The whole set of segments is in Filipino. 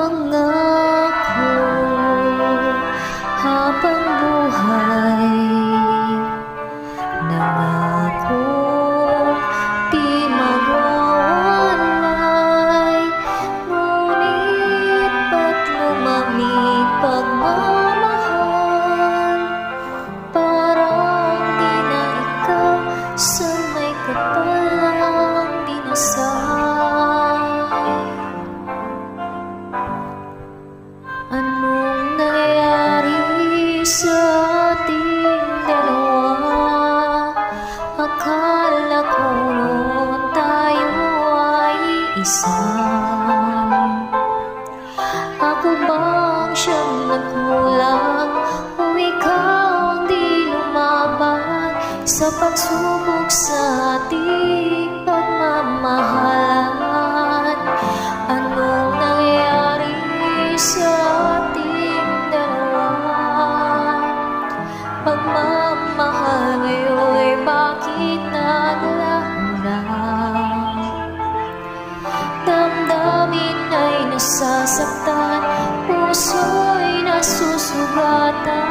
pangako habang buhay. Nangako di mawawalay, ngunit ba't lumamig pagmamahal? Parang di na ikaw, sanay ka palang dinasal. Anong nangyari sa ating dalawa? Akala ko noon tayo ay isa. Ako bang siyang nagkulang, o ikaw ang di lumaban sa pagsubok sa ating pagmamahalan? Anong nangyari sa ating dalawa? Pagmamahal ngayon'y bakit naglaho? Damdamin ay nasasaktan, puso'y nasusugatan.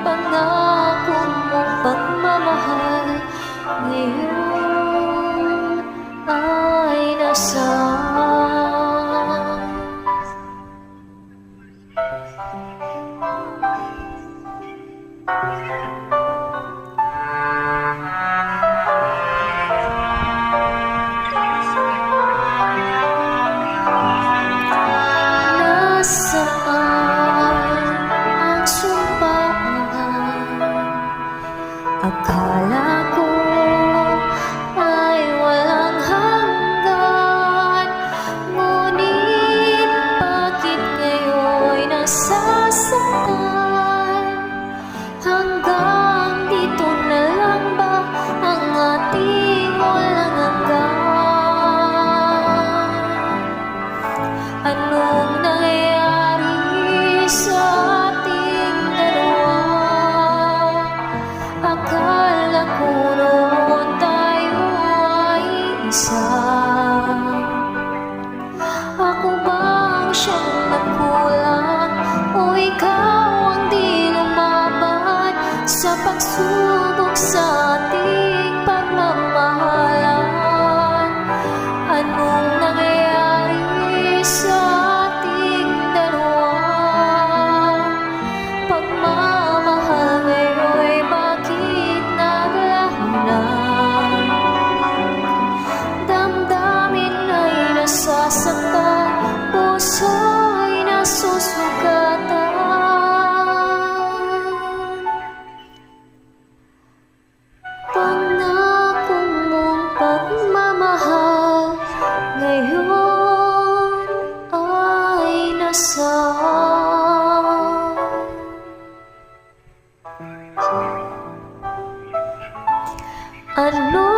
Pangako mong pagmamahal ngayon ay nasaan? Nasaan ang sumpaan? Akala ko ay walang hanggan, ngunit bakit ngayon'y nasasaktan? Hanggang dito na lang ba ang ating walang hanggan? Anong nangyari sa ating dalawa? Akala ko noon tayo ay isa. Ako bang siyang nagkulang, o ikaw ang di lumaban sa pagsubok sa ating pagmamahalan? Anong nangyari sa ating dalawa? Pagmamahal ngayon'y bakit naglaho na? Damdamin ay nasasaktan, puso'y nasusugatan. Pangako mong pagmamahal ngayon ay nasaan? Ano